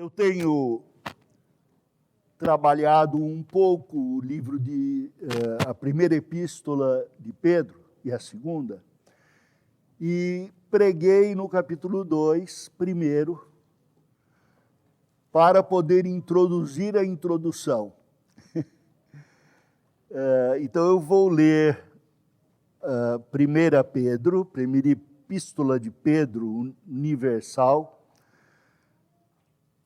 Eu tenho trabalhado um pouco o livro a primeira epístola de Pedro e a segunda, e preguei no capítulo 2, primeiro, para poder introduzir a introdução. Então eu vou ler 1 Pedro, primeira epístola de Pedro universal,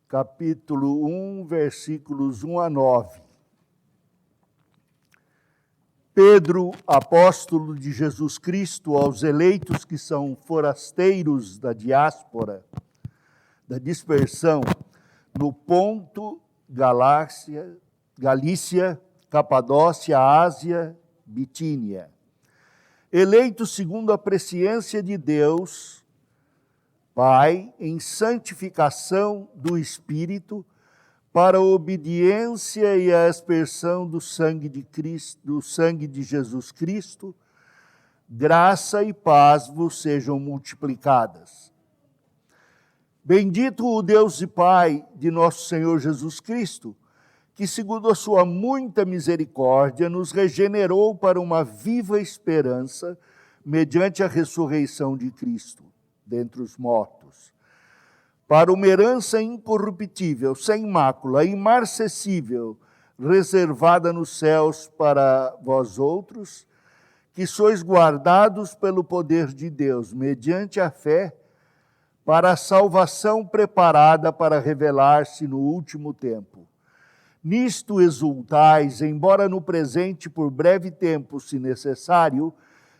capítulo 1, versículos 1 a 9. Pedro, apóstolo de Jesus Cristo, aos eleitos que são forasteiros da diáspora, da dispersão, no Ponto, Galícia, Capadócia, Ásia, Bitínia. Eleitos segundo a presciência de Deus, Pai, em santificação do Espírito, para a obediência e a aspersão do sangue de Cristo, do sangue de Jesus Cristo, graça e paz vos sejam multiplicadas. Bendito o Deus e Pai de nosso Senhor Jesus Cristo, que segundo a sua muita misericórdia nos regenerou para uma viva esperança mediante a ressurreição de Cristo dentre os mortos, para uma herança incorruptível, sem mácula, imarcessível, reservada nos céus para vós outros, que sois guardados pelo poder de Deus, mediante a fé, para a salvação preparada para revelar-se no último tempo. Nisto exultais, embora no presente, por breve tempo, se necessário,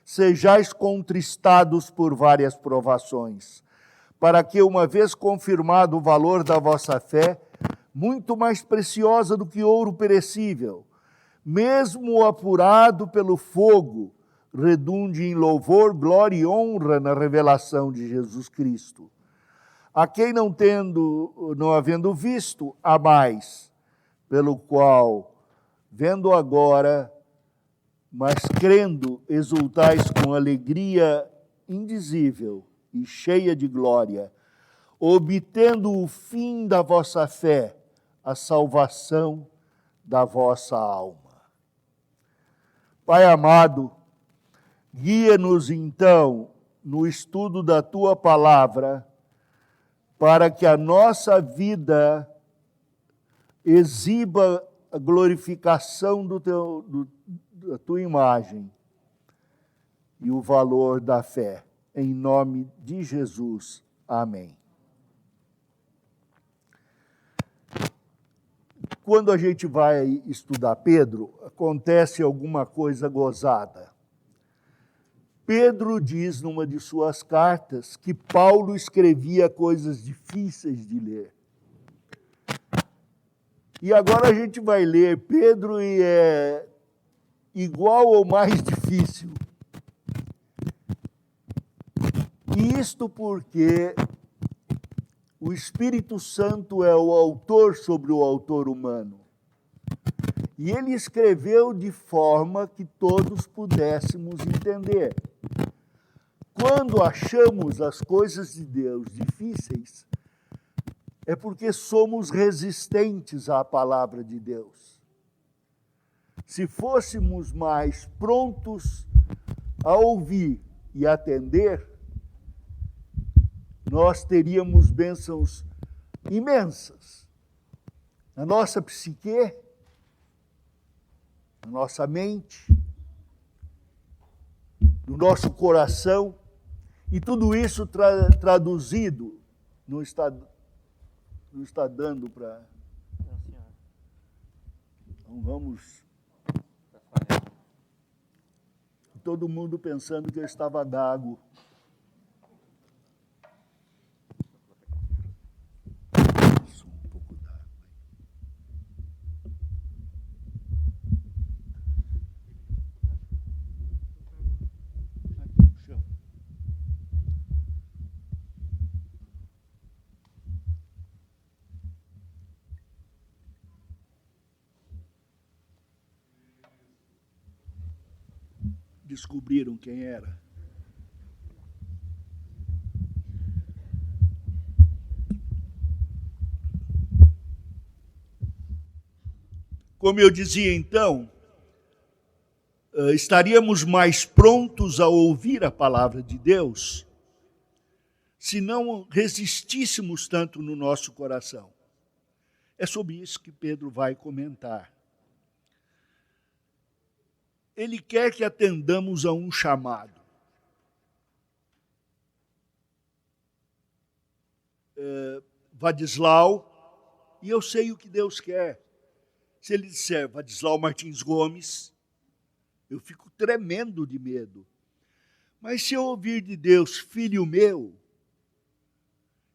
sejais contristados por várias provações, para que, uma vez confirmado o valor da vossa fé, muito mais preciosa do que ouro perecível, mesmo apurado pelo fogo, redunde em louvor, glória e honra na revelação de Jesus Cristo. A quem não havendo visto, há mais, pelo qual, vendo agora, mas crendo, exultais com alegria indizível e cheia de glória, obtendo o fim da vossa fé, a salvação da vossa alma. Pai amado, guia-nos então no estudo da Tua palavra, para que a nossa vida exiba a glorificação da Tua imagem e o valor da fé. Em nome de Jesus. Amém. Quando a gente vai estudar Pedro, acontece alguma coisa gozada. Pedro diz numa de suas cartas que Paulo escrevia coisas difíceis de ler. E agora a gente vai ler Pedro e é igual ou mais difícil. E isto porque o Espírito Santo é o autor sobre o autor humano. E ele escreveu de forma que todos pudéssemos entender. Quando achamos as coisas de Deus difíceis, é porque somos resistentes à palavra de Deus. Se fôssemos mais prontos a ouvir e atender, nós teríamos bênçãos imensas na nossa psique, na nossa mente, no nosso coração, e tudo isso traduzido não está dando para... Então vamos... Todo mundo pensando que eu estava gago. Um pouco d'água. Aqui no chão. Descobriram quem era. Como eu dizia então, estaríamos mais prontos a ouvir a palavra de Deus se não resistíssemos tanto no nosso coração. É sobre isso que Pedro vai comentar. Ele quer que atendamos a um chamado. Vadislau, e eu sei o que Deus quer. Se ele disser Vadislau Martins Gomes, eu fico tremendo de medo. Mas se eu ouvir de Deus, filho meu,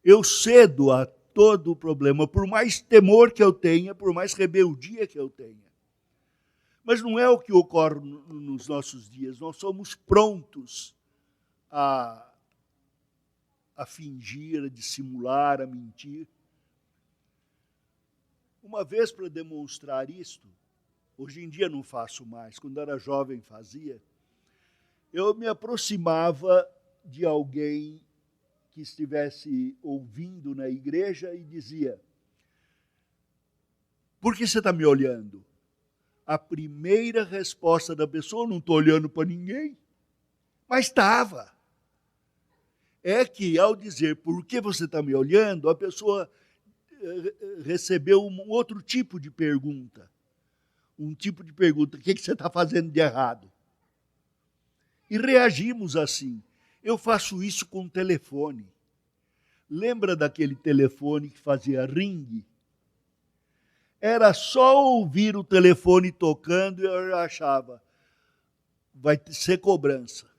eu cedo a todo o problema, por mais temor que eu tenha, por mais rebeldia que eu tenha. Mas não é o que ocorre nos nossos dias. Nós somos prontos a fingir, a dissimular, a mentir. Uma vez, para demonstrar isto, hoje em dia não faço mais, quando era jovem fazia, eu me aproximava de alguém que estivesse ouvindo na igreja e dizia: por que você está me olhando? A primeira resposta da pessoa: não estou olhando para ninguém. Mas estava. É que, ao dizer por que você está me olhando, a pessoa recebeu um outro tipo de pergunta. Um tipo de pergunta: o que você está fazendo de errado? E reagimos assim. Eu faço isso com o telefone. Lembra daquele telefone que fazia ringue? Era só ouvir o telefone tocando e eu achava, vai ser cobrança.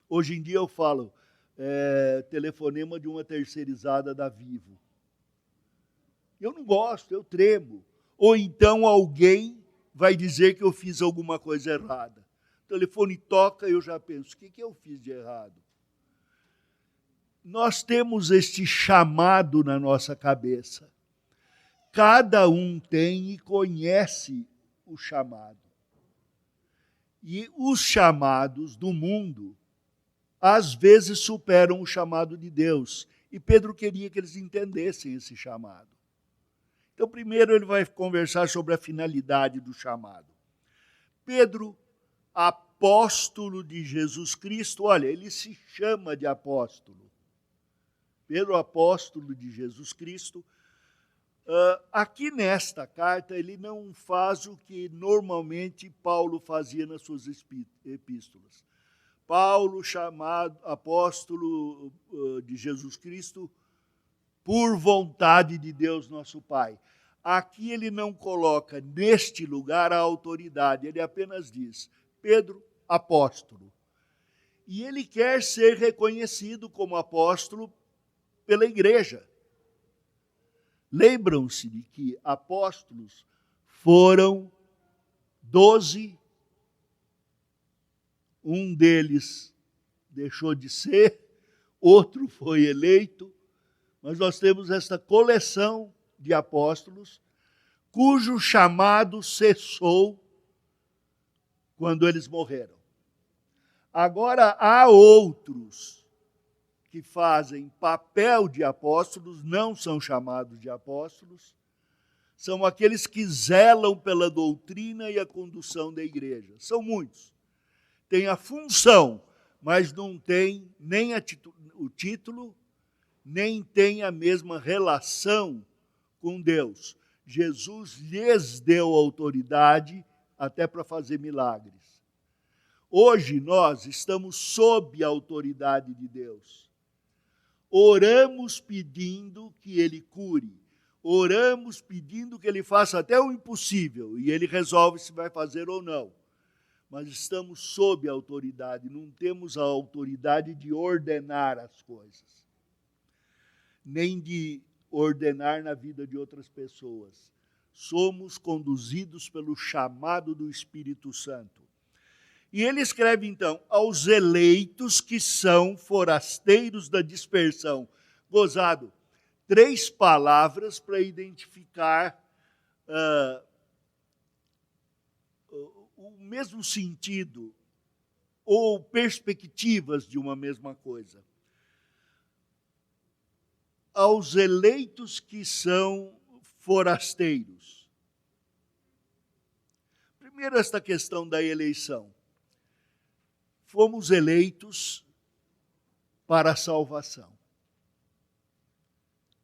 Hoje em dia eu falo, telefonema de uma terceirizada da Vivo. Eu não gosto, eu tremo. Ou então alguém vai dizer que eu fiz alguma coisa errada. O telefone toca e eu já penso, o que eu fiz de errado? Nós temos este chamado na nossa cabeça. Cada um tem e conhece o chamado. E os chamados do mundo, às vezes, superam o chamado de Deus. E Pedro queria que eles entendessem esse chamado. Então, primeiro ele vai conversar sobre a finalidade do chamado. Pedro, apóstolo de Jesus Cristo, olha, ele se chama de apóstolo. Pedro, apóstolo de Jesus Cristo. Aqui nesta carta, ele não faz o que normalmente Paulo fazia nas suas epístolas. Paulo, chamado apóstolo de Jesus Cristo, por vontade de Deus nosso Pai. Aqui ele não coloca neste lugar a autoridade, ele apenas diz, Pedro, apóstolo. E ele quer ser reconhecido como apóstolo pela igreja. Lembram-se de que apóstolos foram 12, um deles deixou de ser, outro foi eleito, mas nós temos esta coleção de apóstolos, cujo chamado cessou quando eles morreram. Agora há outros que fazem papel de apóstolos, não são chamados de apóstolos, são aqueles que zelam pela doutrina e a condução da igreja. São muitos. Têm a função, mas não têm nem o título, nem têm a mesma relação com Deus. Jesus lhes deu autoridade até para fazer milagres. Hoje nós estamos sob a autoridade de Deus. Oramos pedindo que Ele cure. Oramos pedindo que Ele faça até o impossível. E Ele resolve se vai fazer ou não. Mas estamos sob a autoridade. Não temos a autoridade de ordenar as coisas. Nem de ordenar na vida de outras pessoas. Somos conduzidos pelo chamado do Espírito Santo. E ele escreve, então, aos eleitos que são forasteiros da dispersão. Gozado, 3 palavras para identificar o mesmo sentido ou perspectivas de uma mesma coisa. Aos eleitos que são forasteiros. Primeiro, esta questão da eleição. Fomos eleitos para a salvação.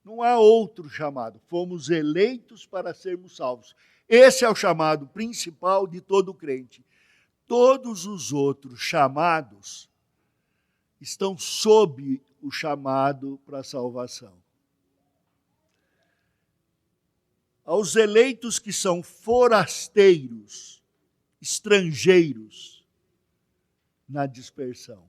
Não há outro chamado. Fomos eleitos para sermos salvos. Esse é o chamado principal de todo crente. Todos os outros chamados estão sob o chamado para a salvação. Aos eleitos que são forasteiros, estrangeiros na dispersão.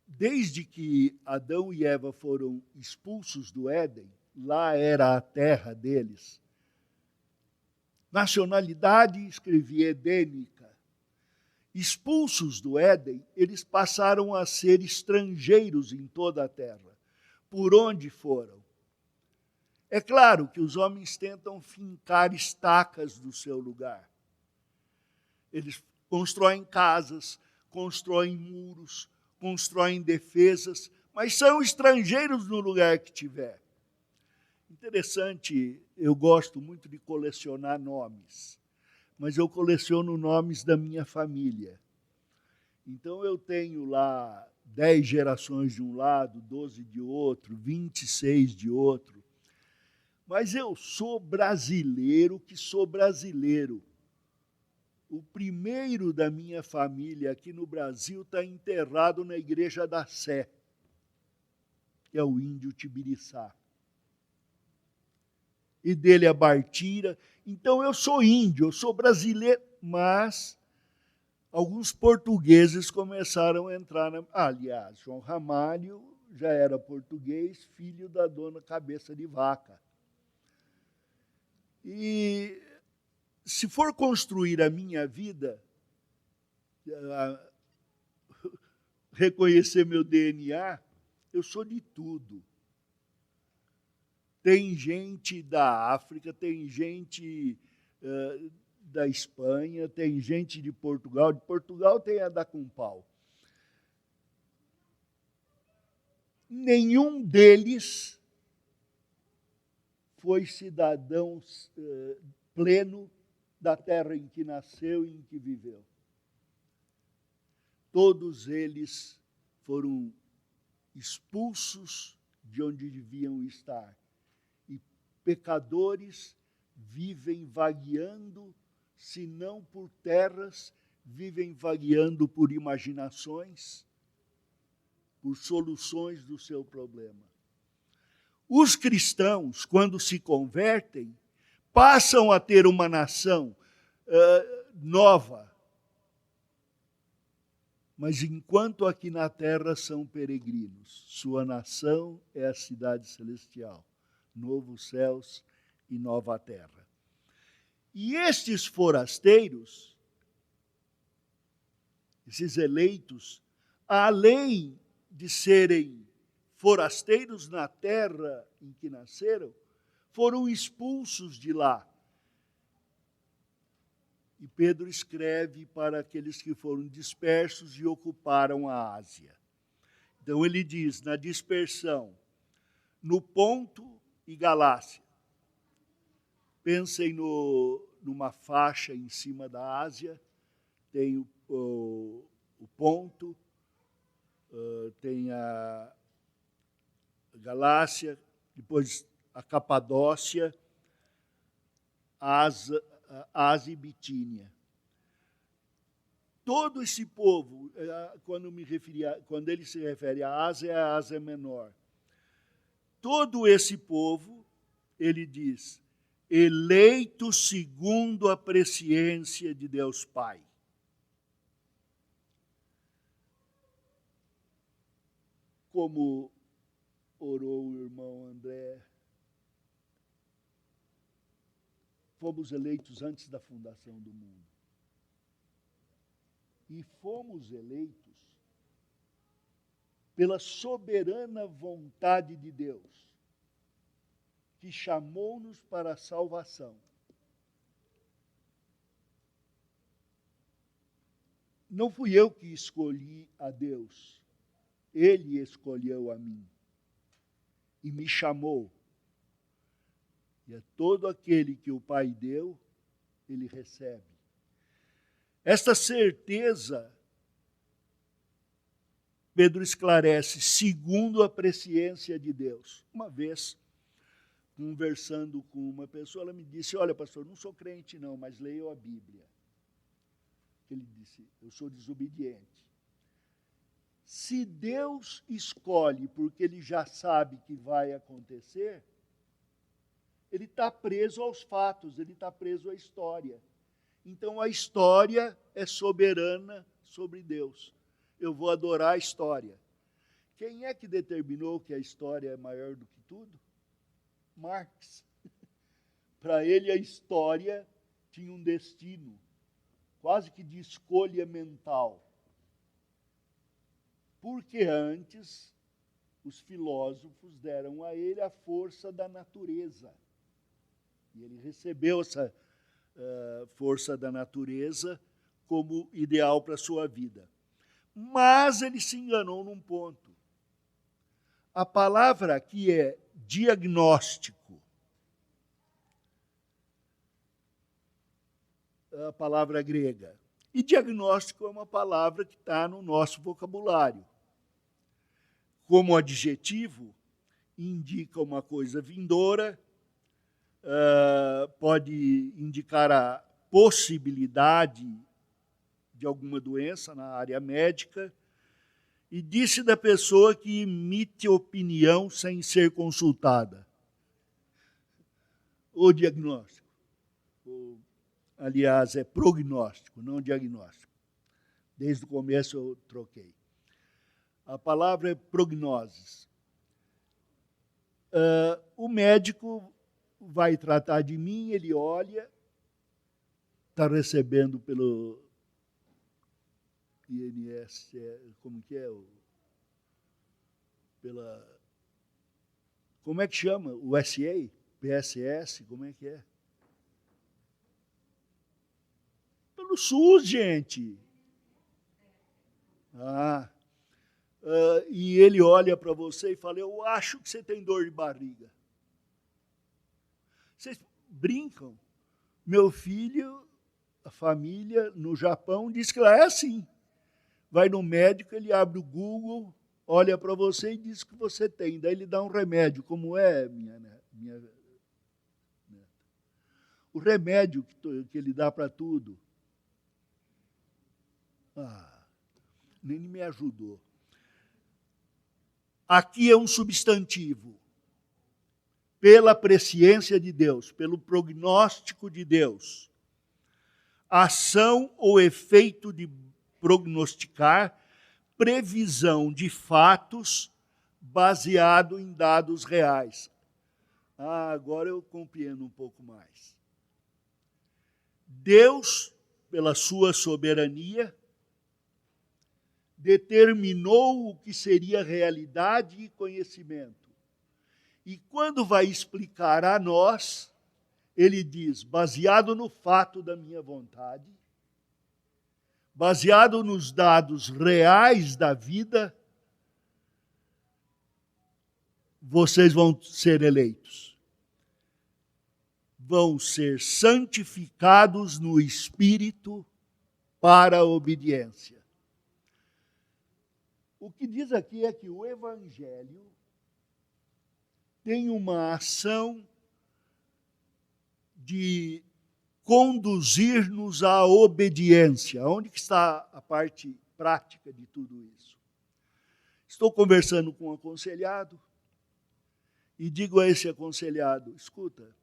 Desde que Adão e Eva foram expulsos do Éden, lá era a terra deles. Nacionalidade, escrevi, edênica. Expulsos do Éden, eles passaram a ser estrangeiros em toda a terra, por onde foram. É claro que os homens tentam fincar estacas do seu lugar. Eles constroem casas, constroem muros, constroem defesas, mas são estrangeiros no lugar que tiver. Interessante, eu gosto muito de colecionar nomes, mas eu coleciono nomes da minha família. Então eu tenho lá 10 gerações de um lado, 12 de outro, 26 de outro. Mas eu sou brasileiro que sou brasileiro. O primeiro da minha família aqui no Brasil está enterrado na Igreja da Sé, que é o índio Tibiriçá. E dele a Bartira. Então eu sou índio, eu sou brasileiro, mas alguns portugueses começaram a entrar na... Aliás, João Ramalho já era português, filho da dona Cabeça de Vaca. E se for construir a minha vida, reconhecer meu DNA, eu sou de tudo. Tem gente da África, tem gente da Espanha, tem gente de Portugal. De Portugal tem a dar com pau. Nenhum deles foi cidadão pleno da terra em que nasceu e em que viveu. Todos eles foram expulsos de onde deviam estar. E pecadores vivem vagueando, se não por terras, vivem vagueando por imaginações, por soluções do seu problema. Os cristãos, quando se convertem, passam a ter uma nação nova. Mas enquanto aqui na terra são peregrinos, sua nação é a cidade celestial, novos céus e nova terra. E estes forasteiros, esses eleitos, além de serem forasteiros na terra em que nasceram, foram expulsos de lá. E Pedro escreve para aqueles que foram dispersos e ocuparam a Ásia. Então ele diz, na dispersão, no Ponto e Galácia. Pensem numa faixa em cima da Ásia, tem o Ponto, tem a Galácia, depois a Capadócia, Ásia e Bitínia. Todo esse povo, quando ele se refere à Ásia, é a Ásia Menor. Todo esse povo, ele diz, eleito segundo a presciência de Deus Pai. Como orou o irmão André, fomos eleitos antes da fundação do mundo. E fomos eleitos pela soberana vontade de Deus, que chamou-nos para a salvação. Não fui eu que escolhi a Deus, Ele escolheu a mim e me chamou. E é todo aquele que o Pai deu, ele recebe. Esta certeza, Pedro esclarece, segundo a presciência de Deus. Uma vez, conversando com uma pessoa, ela me disse, olha, pastor, não sou crente não, mas leio a Bíblia. Ele disse, eu sou desobediente. Se Deus escolhe porque ele já sabe que vai acontecer, ele está preso aos fatos, ele está preso à história. Então a história é soberana sobre Deus. Eu vou adorar a história. Quem é que determinou que a história é maior do que tudo? Marx. Para ele a história tinha um destino, quase que de escolha mental. Porque antes os filósofos deram a ele a força da natureza. E ele recebeu essa força da natureza como ideal para a sua vida. Mas ele se enganou num ponto. A palavra aqui é diagnóstico. A palavra grega. E diagnóstico é uma palavra que está no nosso vocabulário. Como adjetivo, indica uma coisa vindoura, pode indicar a possibilidade de alguma doença na área médica, e disse da pessoa que emite opinião sem ser consultada. O diagnóstico. Aliás, é prognóstico, não diagnóstico. Desde o começo eu troquei. A palavra é prognoses. O médico vai tratar de mim, ele olha, está recebendo pelo INSS, como que é? Como é que chama? O SA? PSS? Como é que é? Pelo SUS, gente. E ele olha para você e fala, eu acho que você tem dor de barriga. Vocês brincam? Meu filho, a família no Japão, diz que lá é assim. Vai no médico, ele abre o Google, olha para você e diz que você tem. Daí ele dá um remédio. Como é, minha neta? O remédio que ele dá para tudo. Nem me ajudou. Aqui é um substantivo. Pela presciência de Deus, pelo prognóstico de Deus. Ação ou efeito de prognosticar, previsão de fatos baseado em dados reais. Agora eu compreendo um pouco mais. Deus, pela sua soberania, determinou o que seria realidade e conhecimento. E quando vai explicar a nós, ele diz, baseado no fato da minha vontade, baseado nos dados reais da vida, vocês vão ser eleitos. Vão ser santificados no Espírito para a obediência. O que diz aqui é que o Evangelho tem uma ação de conduzir-nos à obediência. Onde que está a parte prática de tudo isso? Estou conversando com um aconselhado e digo a esse aconselhado, escuta,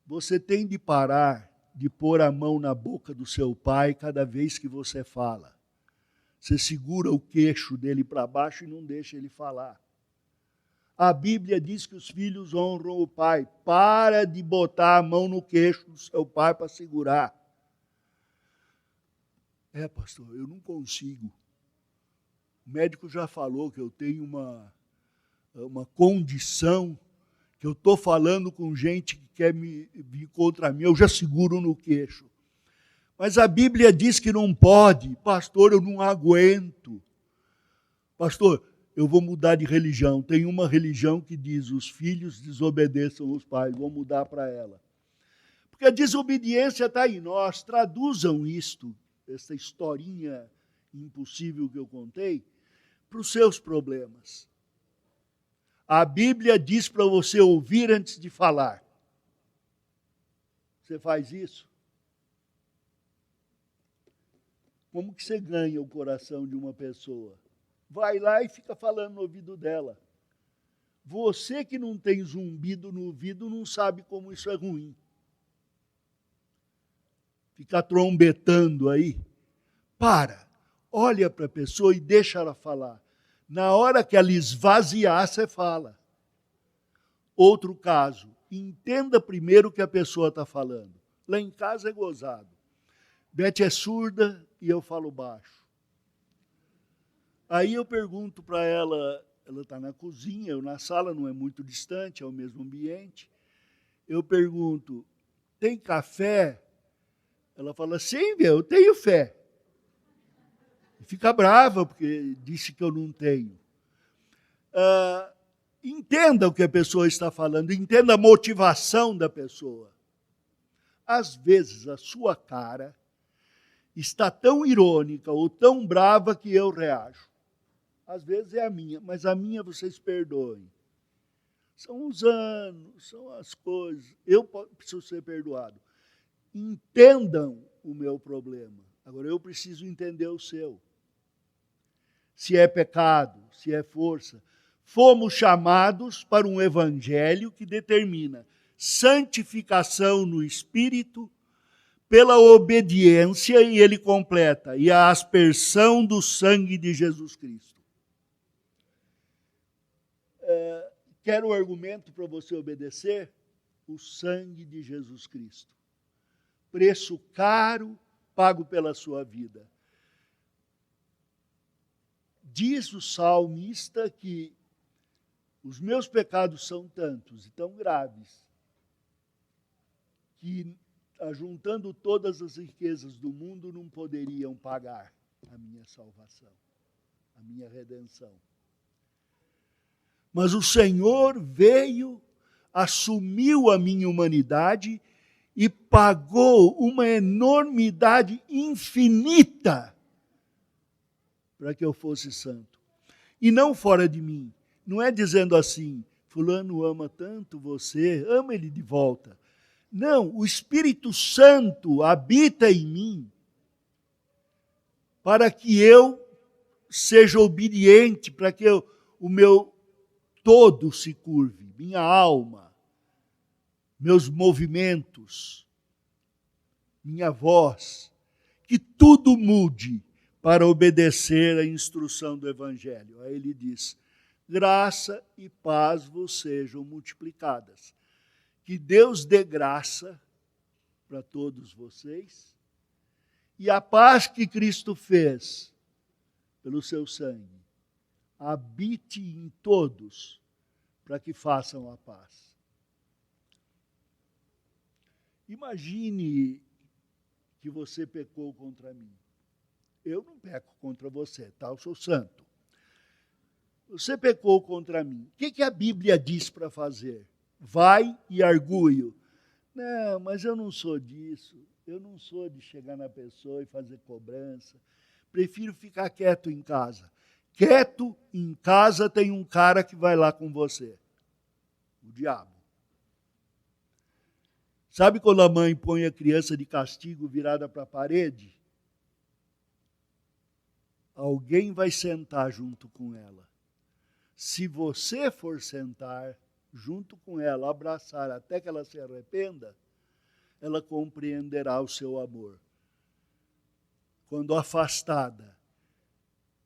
você tem de parar de pôr a mão na boca do seu pai cada vez que você fala. Você segura o queixo dele para baixo e não deixa ele falar. A Bíblia diz que os filhos honram o pai. Para de botar a mão no queixo do seu pai para segurar. Pastor, eu não consigo. O médico já falou que eu tenho uma condição, que eu estou falando com gente que quer vir contra mim, eu já seguro no queixo. Mas a Bíblia diz que não pode. Pastor, eu não aguento. Pastor, eu vou mudar de religião. Tem uma religião que diz, os filhos desobedeçam os pais, vou mudar para ela. Porque a desobediência está em nós. Traduzam isto, essa historinha impossível que eu contei, para os seus problemas. A Bíblia diz para você ouvir antes de falar. Você faz isso? Como que você ganha o coração de uma pessoa? Vai lá e fica falando no ouvido dela. Você que não tem zumbido no ouvido não sabe como isso é ruim. Ficar trombetando aí. Para, olha para a pessoa e deixa ela falar. Na hora que ela esvaziar, você fala. Outro caso, entenda primeiro o que a pessoa está falando. Lá em casa é gozado. Beth é surda e eu falo baixo. Aí eu pergunto para ela está na cozinha, eu na sala, não é muito distante, é o mesmo ambiente. Eu pergunto, tem café? Ela fala, sim, eu tenho fé. Fica brava porque disse que eu não tenho. Entenda o que a pessoa está falando, entenda a motivação da pessoa. Às vezes a sua cara está tão irônica ou tão brava que eu reajo. Às vezes é a minha, mas a minha vocês perdoem. São os anos, são as coisas. Eu preciso ser perdoado. Entendam o meu problema. Agora eu preciso entender o seu. Se é pecado, se é força. Fomos chamados para um evangelho que determina santificação no Espírito, pela obediência, e ele completa, e a aspersão do sangue de Jesus Cristo. Quer um argumento para você obedecer? O sangue de Jesus Cristo. Preço caro, pago pela sua vida. Diz o salmista que os meus pecados são tantos e tão graves que, ajuntando todas as riquezas do mundo, não poderiam pagar a minha salvação, a minha redenção. Mas o Senhor veio, assumiu a minha humanidade e pagou uma enormidade infinita para que eu fosse santo. E não fora de mim. Não é dizendo assim, fulano ama tanto você, ama ele de volta. Não, o Espírito Santo habita em mim para que eu seja obediente, para que o meu todo se curve, minha alma, meus movimentos, minha voz, que tudo mude para obedecer à instrução do Evangelho. Aí ele diz, graça e paz vos sejam multiplicadas. Que Deus dê graça para todos vocês e a paz que Cristo fez pelo seu sangue habite em todos para que façam a paz. Imagine que você pecou contra mim. Eu não peco contra você, tá? Eu sou santo. Você pecou contra mim. O que a Bíblia diz para fazer? Vai e argui-o. Não, mas eu não sou disso. Eu não sou de chegar na pessoa e fazer cobrança. Prefiro ficar quieto em casa. Quieto em casa tem um cara que vai lá com você. O diabo. Sabe quando a mãe põe a criança de castigo virada para a parede? Alguém vai sentar junto com ela. Se você for sentar junto com ela, abraçar até que ela se arrependa, ela compreenderá o seu amor. Quando afastada,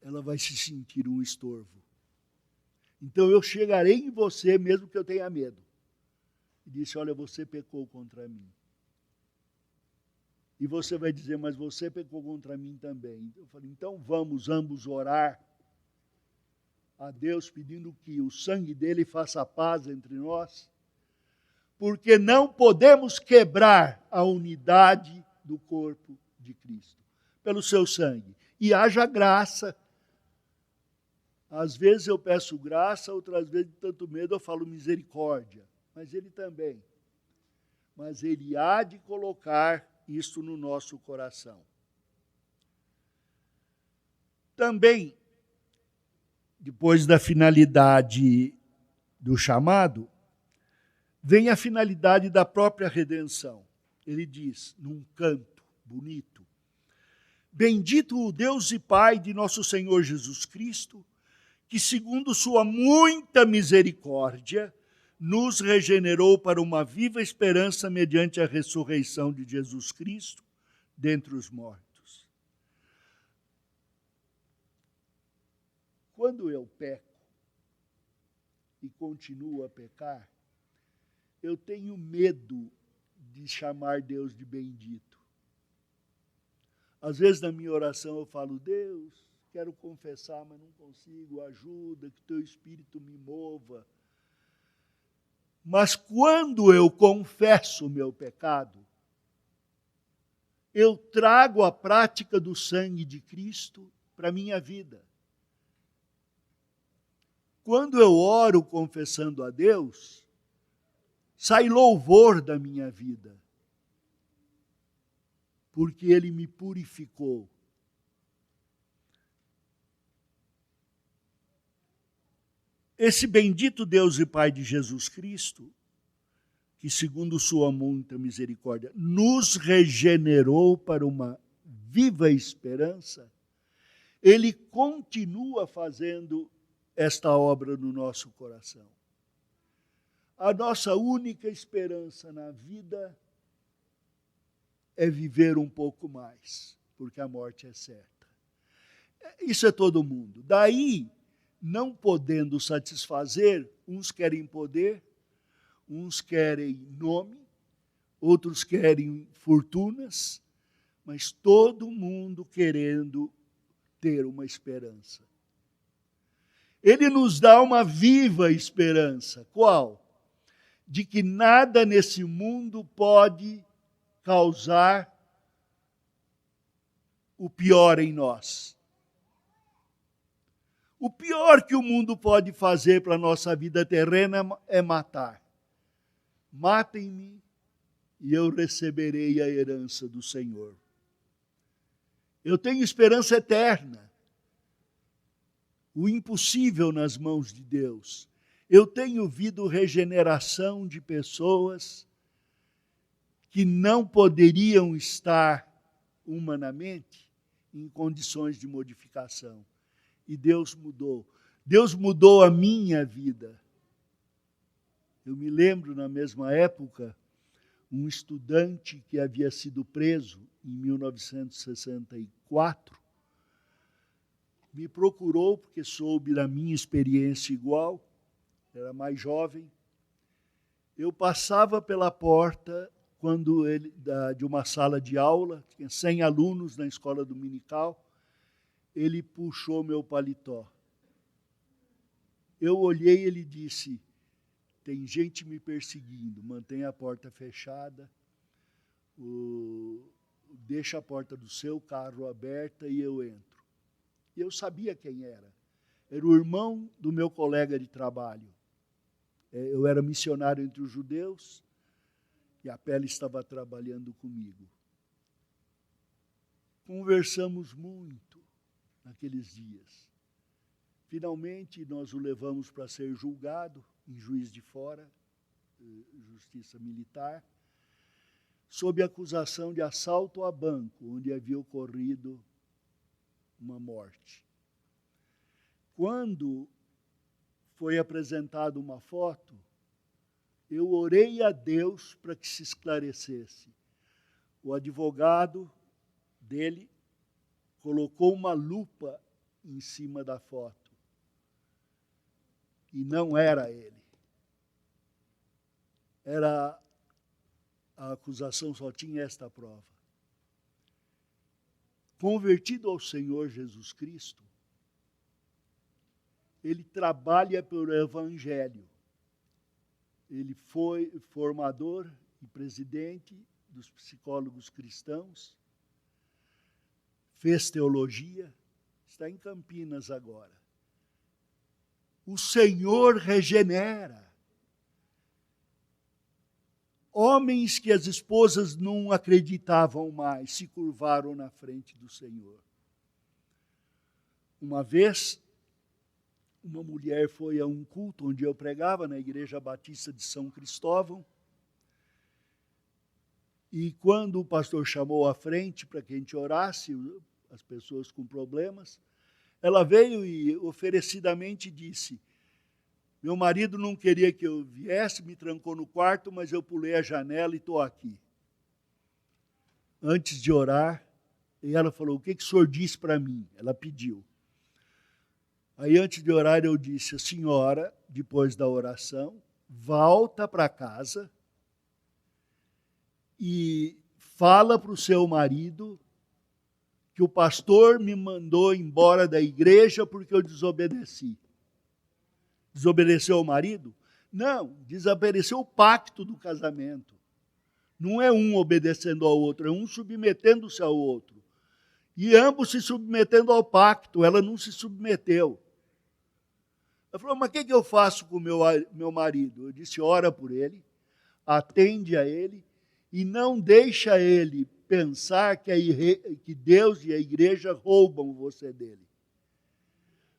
ela vai se sentir um estorvo. Então eu chegarei em você, mesmo que eu tenha medo. E disse, olha, você pecou contra mim. E você vai dizer, mas você pecou contra mim também. Eu falei, então vamos ambos orar a Deus, pedindo que o sangue dele faça paz entre nós, porque não podemos quebrar a unidade do corpo de Cristo, pelo seu sangue. E haja graça Às vezes eu peço graça, outras vezes de tanto medo eu falo misericórdia. Mas ele também. Mas ele há de colocar isso no nosso coração. Também, depois da finalidade do chamado, vem a finalidade da própria redenção. Ele diz, num canto bonito, bendito o Deus e Pai de nosso Senhor Jesus Cristo, que segundo sua muita misericórdia, nos regenerou para uma viva esperança mediante a ressurreição de Jesus Cristo dentre os mortos. Quando eu peco e continuo a pecar, eu tenho medo de chamar Deus de bendito. Às vezes na minha oração eu falo, Deus, quero confessar, mas não consigo, ajuda, que teu Espírito me mova. Mas quando eu confesso o meu pecado, eu trago a prática do sangue de Cristo para a minha vida. Quando eu oro confessando a Deus, sai louvor da minha vida, porque Ele me purificou. Esse bendito Deus e Pai de Jesus Cristo, que segundo sua muita misericórdia, nos regenerou para uma viva esperança, Ele continua fazendo esta obra no nosso coração. A nossa única esperança na vida é viver um pouco mais, porque a morte é certa. Isso é todo mundo. Daí, não podendo satisfazer, uns querem poder, uns querem nome, outros querem fortunas, mas todo mundo querendo ter uma esperança. Ele nos dá uma viva esperança. Qual? De que nada nesse mundo pode causar o pior em nós. O pior que o mundo pode fazer para a nossa vida terrena é matar. Matem-me e eu receberei a herança do Senhor. Eu tenho esperança eterna. O impossível nas mãos de Deus. Eu tenho visto regeneração de pessoas que não poderiam estar humanamente em condições de modificação. E Deus mudou. Deus mudou a minha vida. Eu me lembro, na mesma época, um estudante que havia sido preso em 1964, me procurou porque soube da minha experiência igual, era mais jovem. Eu passava pela porta de uma sala de aula, tinha 100 alunos na escola dominical, ele puxou meu paletó. Eu olhei e ele disse, tem gente me perseguindo, mantenha a porta fechada, deixa a porta do seu carro aberta e eu entro. E eu sabia quem era. Era o irmão do meu colega de trabalho. Eu era missionário entre os judeus e a Pele estava trabalhando comigo. Conversamos muito naqueles dias. Finalmente, nós o levamos para ser julgado em Juiz de Fora, Justiça Militar, sob acusação de assalto a banco, onde havia ocorrido uma morte. Quando foi apresentada uma foto, eu orei a Deus para que se esclarecesse. O advogado dele colocou uma lupa em cima da foto. E não era ele. A acusação só tinha esta prova. Convertido ao Senhor Jesus Cristo, ele trabalha pelo Evangelho. Ele foi formador e presidente dos psicólogos cristãos, fez teologia, está em Campinas agora. O Senhor regenera. Homens que as esposas não acreditavam mais se curvaram na frente do Senhor. Uma vez, uma mulher foi a um culto onde eu pregava, na Igreja Batista de São Cristóvão, e quando o pastor chamou à frente para que a gente orasse, as pessoas com problemas, ela veio e oferecidamente disse: meu marido não queria que eu viesse, me trancou no quarto, mas eu pulei a janela e estou aqui. Antes de orar, e ela falou: o que o senhor disse para mim? Ela pediu. Aí, antes de orar, eu disse: a senhora, depois da oração, volta para casa e fala para o seu marido que o pastor me mandou embora da igreja porque eu desobedeci. Desobedeceu o marido? Não, desobedeceu o pacto do casamento. Não é um obedecendo ao outro, é um submetendo-se ao outro. E ambos se submetendo ao pacto, ela não se submeteu. Ela falou: mas o que eu faço com o meu marido? Eu disse: ora por ele, atende a ele, e não deixa ele pensar que Deus e a igreja roubam você dele.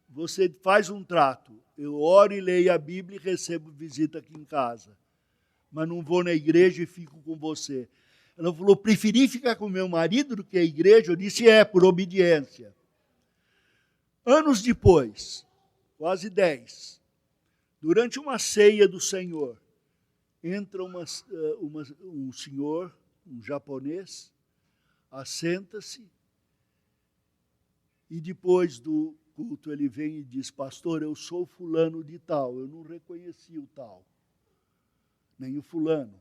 Você faz um trato. Eu oro e leio a Bíblia e recebo visita aqui em casa. Mas não vou na igreja e fico com você. Ela falou: preferi ficar com meu marido do que a igreja? Eu disse: por obediência. Anos depois, quase 10, durante uma ceia do Senhor, entra um senhor, um japonês, assenta-se, e depois do culto ele vem e diz: pastor, eu sou fulano de tal. Eu não reconheci o tal, nem o fulano.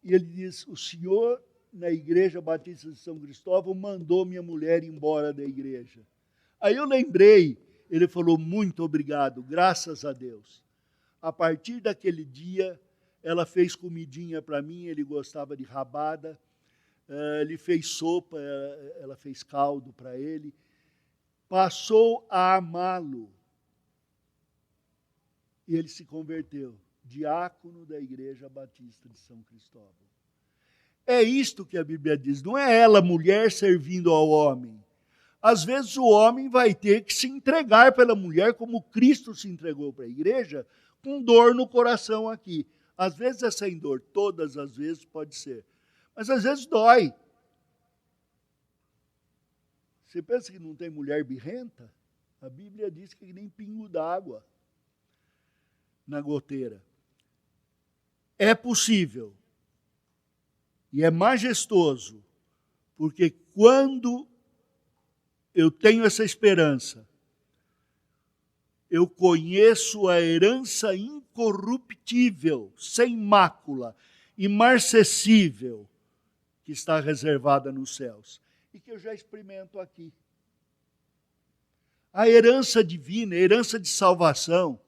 E ele diz: o senhor, na Igreja Batista de São Cristóvão, mandou minha mulher embora da igreja. Aí eu lembrei, ele falou: muito obrigado, graças a Deus. A partir daquele dia, ela fez comidinha para mim, ele gostava de rabada, ele fez sopa, ela fez caldo para ele, passou a amá-lo. E ele se converteu, diácono da Igreja Batista de São Cristóvão. É isto que a Bíblia diz, não é ela, mulher, servindo ao homem. Às vezes o homem vai ter que se entregar pela mulher, como Cristo se entregou para a igreja, com dor no coração aqui. Às vezes é sem dor, todas as vezes pode ser. Mas às vezes dói. Você pensa que não tem mulher birrenta? A Bíblia diz que nem pingo d'água na goteira. É possível. E é majestoso, porque quando eu tenho essa esperança, eu conheço a herança incorruptível, sem mácula, imarcessível, que está reservada nos céus, e que eu já experimento aqui. A herança divina, a herança de salvação.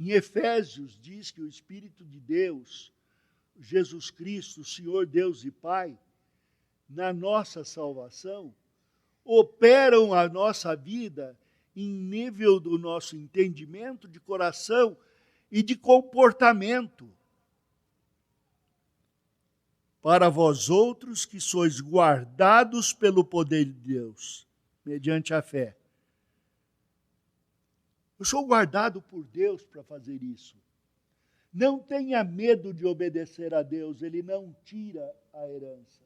Em Efésios diz que o Espírito de Deus, Jesus Cristo, o Senhor Deus e Pai, na nossa salvação, operam a nossa vida em nível do nosso entendimento, de coração e de comportamento. Para vós outros que sois guardados pelo poder de Deus, mediante a fé. Eu sou guardado por Deus para fazer isso. Não tenha medo de obedecer a Deus, Ele não tira a herança.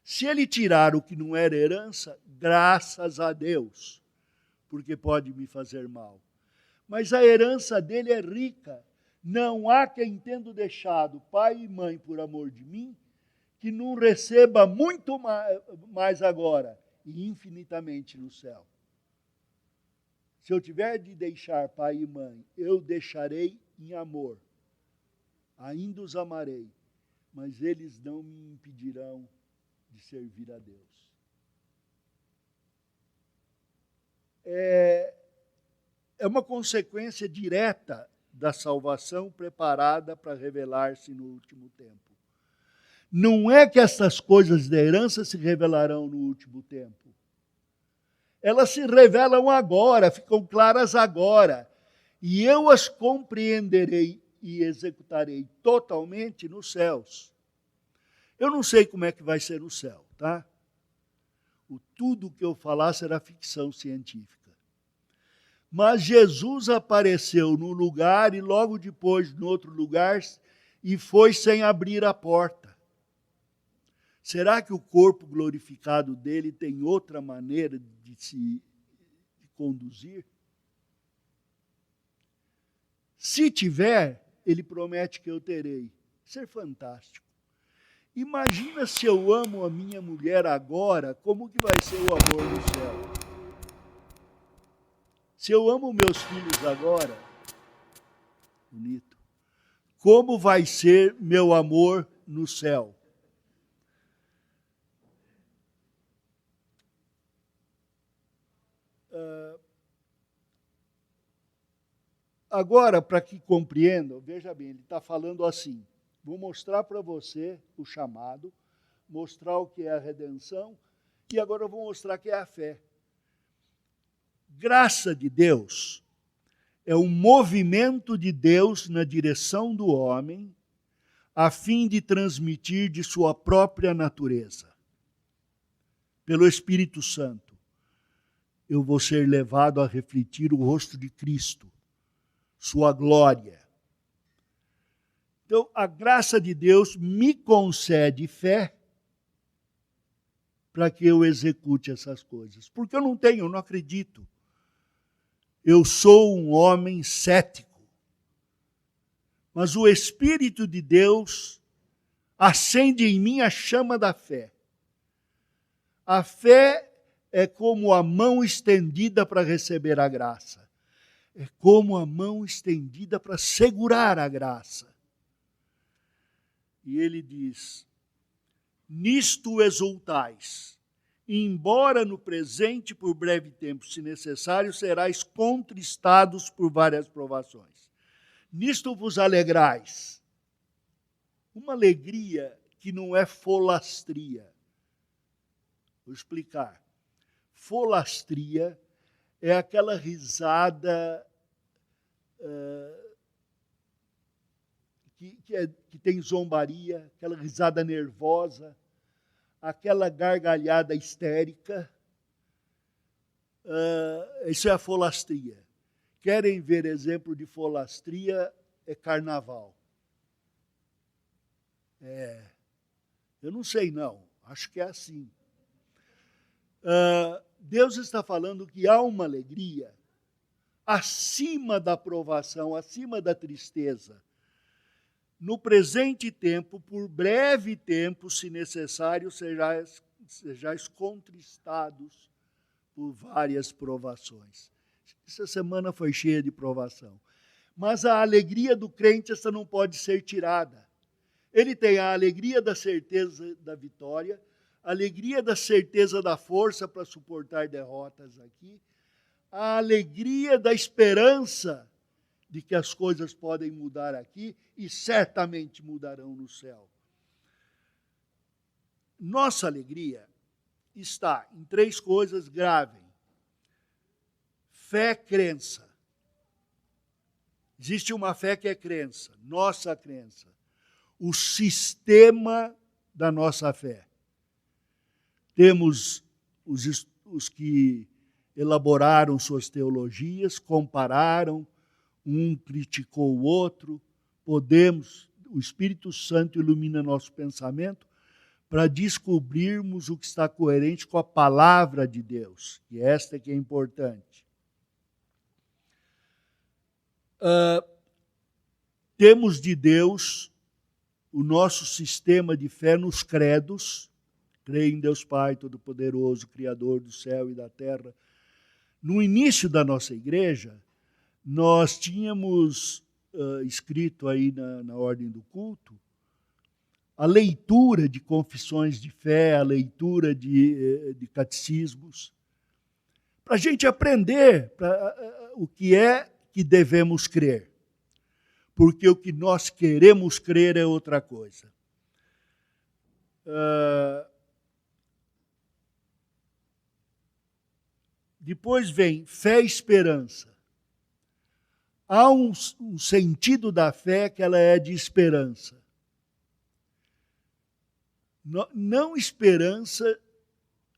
Se Ele tirar o que não era herança, graças a Deus, porque pode me fazer mal. Mas a herança dele é rica. Não há quem, tendo deixado pai e mãe por amor de mim, que não receba muito mais agora e infinitamente no céu. Se eu tiver de deixar pai e mãe, eu deixarei em amor. Ainda os amarei, mas eles não me impedirão de servir a Deus. É uma consequência direta da salvação preparada para revelar-se no último tempo. Não é que essas coisas da herança se revelarão no último tempo. Elas se revelam agora, ficam claras agora. E eu as compreenderei e executarei totalmente nos céus. Eu não sei como é que vai ser no céu, tá? Tudo que eu falar será ficção científica. Mas Jesus apareceu num lugar e logo depois no outro lugar e foi sem abrir a porta. Será que o corpo glorificado dele tem outra maneira de se conduzir? Se tiver, ele promete que eu terei. Isso é fantástico. Imagina se eu amo a minha mulher agora, como que vai ser o amor no céu? Se eu amo meus filhos agora, bonito, como vai ser meu amor no céu? Agora, para que compreendam, veja bem, ele está falando assim, vou mostrar para você o chamado, mostrar o que é a redenção, e agora eu vou mostrar o que é a fé. Graça de Deus é um movimento de Deus na direção do homem, a fim de transmitir de sua própria natureza. Pelo Espírito Santo, eu vou ser levado a refletir o rosto de Cristo, sua glória. Então, a graça de Deus me concede fé para que eu execute essas coisas. Porque eu não tenho, eu não acredito. Eu sou um homem cético. Mas o Espírito de Deus acende em mim a chama da fé. A fé é como a mão estendida para receber a graça. É como a mão estendida para segurar a graça. E ele diz, nisto exultais, embora no presente por breve tempo, se necessário, serais contristados por várias provações. Nisto vos alegrais. Uma alegria que não é folastria. Vou explicar. Folastria é aquela risada que tem zombaria, aquela risada nervosa, aquela gargalhada histérica. Isso é a folastria. Querem ver exemplo de folastria? É carnaval. Eu não sei não, acho que é assim. Deus está falando que há uma alegria acima da provação, acima da tristeza. No presente tempo, por breve tempo, se necessário, sejais contristados por várias provações. Essa semana foi cheia de provação. Mas a alegria do crente, essa não pode ser tirada. Ele tem a alegria da certeza da vitória, a alegria da certeza da força para suportar derrotas aqui, a alegria da esperança de que as coisas podem mudar aqui e certamente mudarão no céu. Nossa alegria está em três coisas graves. Fé, crença. Existe uma fé que é crença, nossa crença. O sistema da nossa fé. Temos os que elaboraram suas teologias, compararam, um criticou o outro. O Espírito Santo ilumina nosso pensamento para descobrirmos o que está coerente com a palavra de Deus, e esta é que é importante. Temos de Deus o nosso sistema de fé nos credos, creio em Deus Pai Todo-Poderoso, Criador do céu e da terra. No início da nossa igreja, nós tínhamos escrito aí na ordem do culto a leitura de confissões de fé, a leitura de catecismos, para a gente aprender o que é que devemos crer. Porque o que nós queremos crer é outra coisa. Depois vem fé e esperança. Há um sentido da fé que ela é de esperança. Não esperança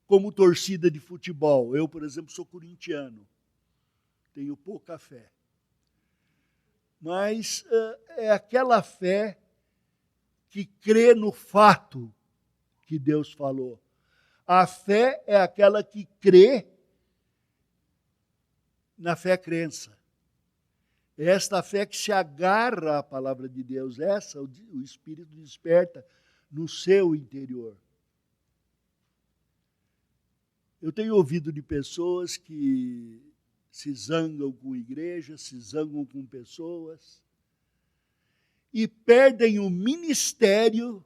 como torcida de futebol. Eu, por exemplo, sou corintiano. Tenho pouca fé. Mas é aquela fé que crê no fato que Deus falou. A fé é aquela que crê na fé-crença. É esta fé que se agarra à palavra de Deus. Essa o Espírito desperta no seu interior. Eu tenho ouvido de pessoas que se zangam com igrejas, se zangam com pessoas e perdem o ministério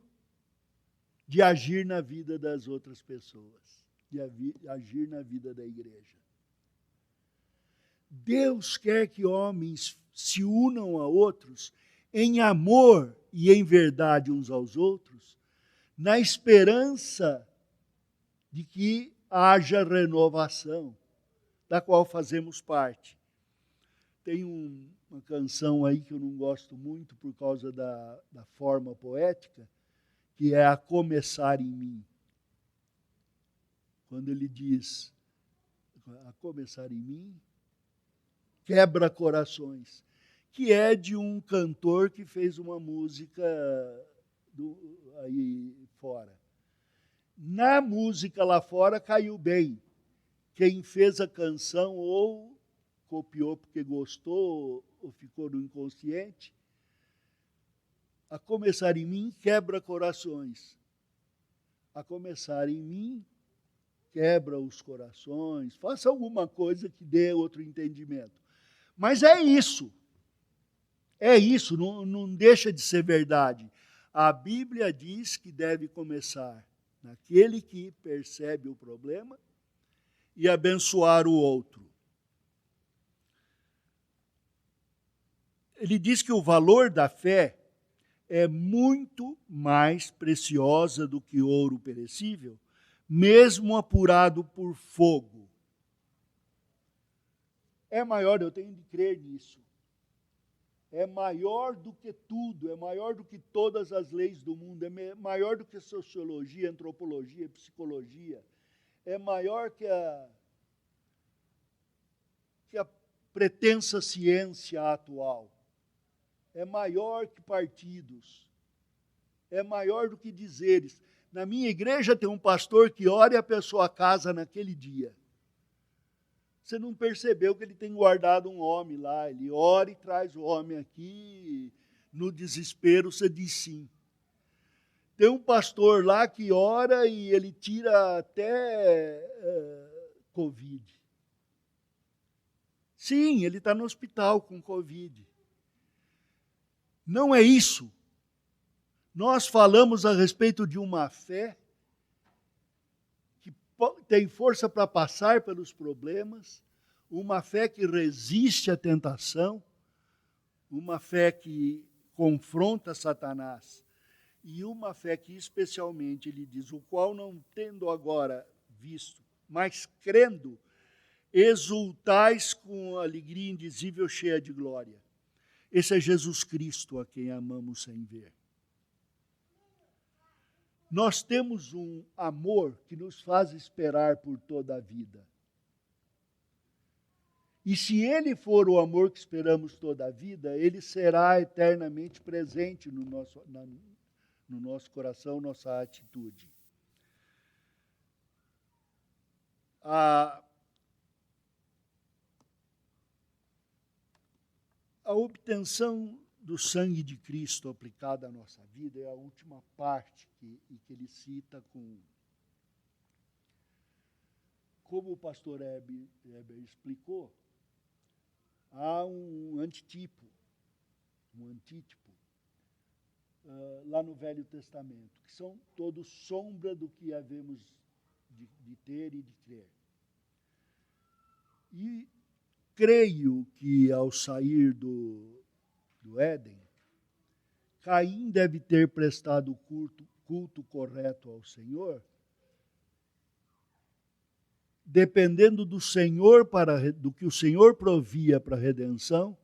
de agir na vida das outras pessoas, de agir na vida da igreja. Deus quer que homens se unam a outros em amor e em verdade uns aos outros, na esperança de que haja renovação, da qual fazemos parte. Tem uma canção aí que eu não gosto muito por causa da forma poética, que é A Começar em Mim. Quando ele diz, a começar em mim, quebra corações, que é de um cantor que fez uma música aí fora. Na música lá fora caiu bem. Quem fez a canção ou copiou porque gostou ou ficou no inconsciente. A começar em mim, quebra corações. A começar em mim, quebra os corações. Faça alguma coisa que dê outro entendimento. Mas é isso. É isso, não deixa de ser verdade. A Bíblia diz que deve começar naquele que percebe o problema e abençoar o outro. Ele diz que o valor da fé é muito mais preciosa do que ouro perecível, mesmo apurado por fogo. É maior, eu tenho de crer nisso. É maior do que tudo, é maior do que todas as leis do mundo, é maior do que sociologia, antropologia, psicologia, é maior que a pretensa ciência atual, é maior que partidos, é maior do que dizeres. Na minha igreja tem um pastor que ora e a pessoa casa naquele dia. Você não percebeu que ele tem guardado um homem lá, ele ora e traz o homem aqui, no desespero você diz sim. Tem um pastor lá que ora e ele tira até Covid. Sim, ele está no hospital com Covid. Não é isso. Nós falamos a respeito de uma fé que tem força para passar pelos problemas, uma fé que resiste à tentação, uma fé que confronta Satanás, e uma fé que especialmente, ele diz, o qual não tendo agora visto, mas crendo, exultais com alegria indizível cheia de glória. Esse é Jesus Cristo a quem amamos sem ver. Nós temos um amor que nos faz esperar por toda a vida. E se Ele for o amor que esperamos toda a vida, Ele será eternamente presente no nosso coração, nossa atitude. A obtenção do sangue de Cristo aplicado à nossa vida é a última parte que ele cita como o pastor Heber explicou, há um antítipo lá no Velho Testamento, que são todos sombra do que havemos de ter e de crer. E creio que ao sair do Éden, Caim deve ter prestado culto correto ao Senhor, dependendo do Senhor, do que o Senhor provia para a redenção,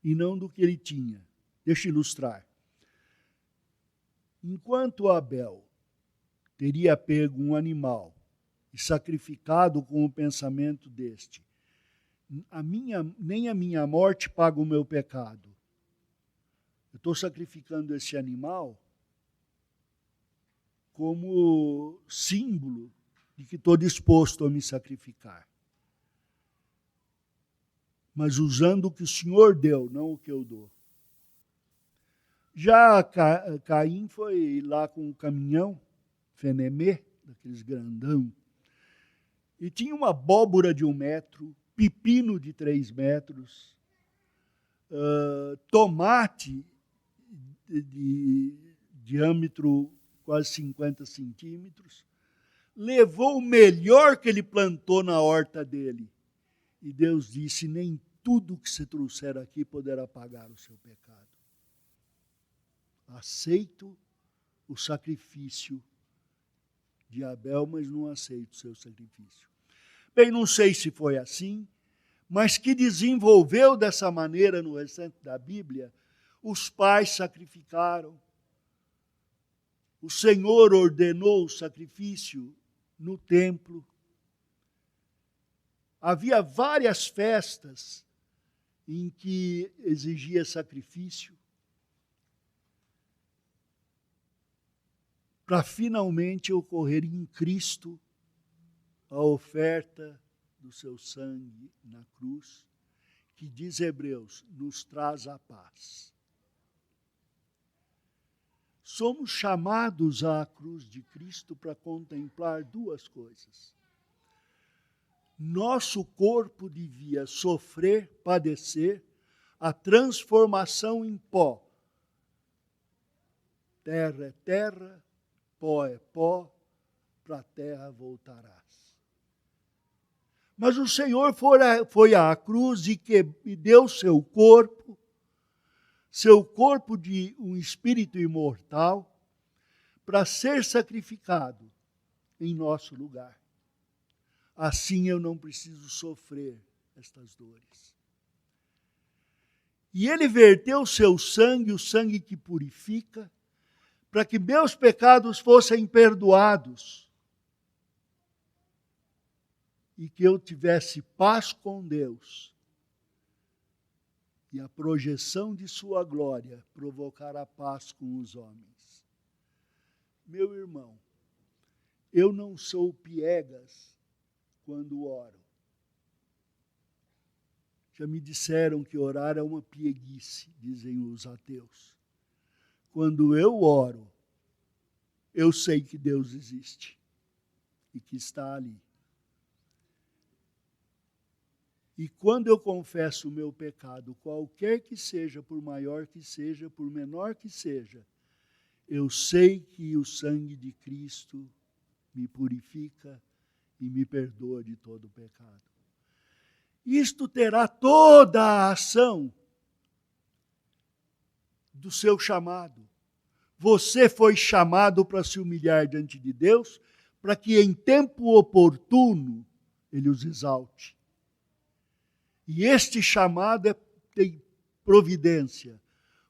e não do que ele tinha. Deixa eu ilustrar. Enquanto Abel teria pego um animal e sacrificado com o pensamento deste, nem a minha morte paga o meu pecado. Eu estou sacrificando esse animal como símbolo de que estou disposto a me sacrificar. Mas usando o que o Senhor deu, não o que eu dou. Já Caim foi lá com um caminhão, fenemê, daqueles grandão, e tinha uma abóbora de 1 metro, pepino de 3 metros, tomate de diâmetro quase 50 centímetros, levou o melhor que ele plantou na horta dele. E Deus disse, nem tudo que você trouxer aqui poderá pagar o seu pecado. Aceito o sacrifício de Abel, mas não aceito o seu sacrifício. Bem, não sei se foi assim, mas que desenvolveu dessa maneira no restante da Bíblia, os pais sacrificaram. O Senhor ordenou o sacrifício no templo. Havia várias festas em que exigia sacrifício para finalmente ocorrer em Cristo a oferta do seu sangue na cruz, que diz Hebreus, nos traz a paz. Somos chamados à cruz de Cristo para contemplar duas coisas. Nosso corpo devia sofrer, padecer, a transformação em pó. Terra é terra, pó é pó, para a terra voltarás. Mas o Senhor foi à cruz e deu seu corpo de um espírito imortal, para ser sacrificado em nosso lugar. Assim eu não preciso sofrer estas dores. E ele verteu o seu sangue, o sangue que purifica, para que meus pecados fossem perdoados e que eu tivesse paz com Deus. E a projeção de sua glória provocará paz com os homens. Meu irmão, eu não sou piegas quando oro. Já me disseram que orar é uma pieguice, dizem os ateus. Quando eu oro, eu sei que Deus existe e que está ali. E quando eu confesso o meu pecado, qualquer que seja, por maior que seja, por menor que seja, eu sei que o sangue de Cristo me purifica e me perdoa de todo o pecado. Isto terá toda a ação do seu chamado. Você foi chamado para se humilhar diante de Deus, para que em tempo oportuno Ele os exalte. E este chamado tem providência.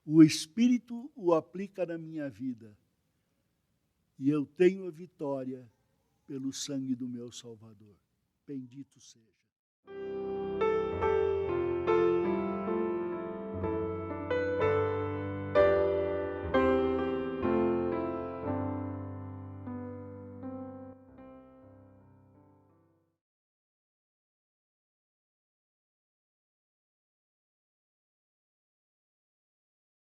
O Espírito o aplica na minha vida. E eu tenho a vitória pelo sangue do meu Salvador. Bendito seja.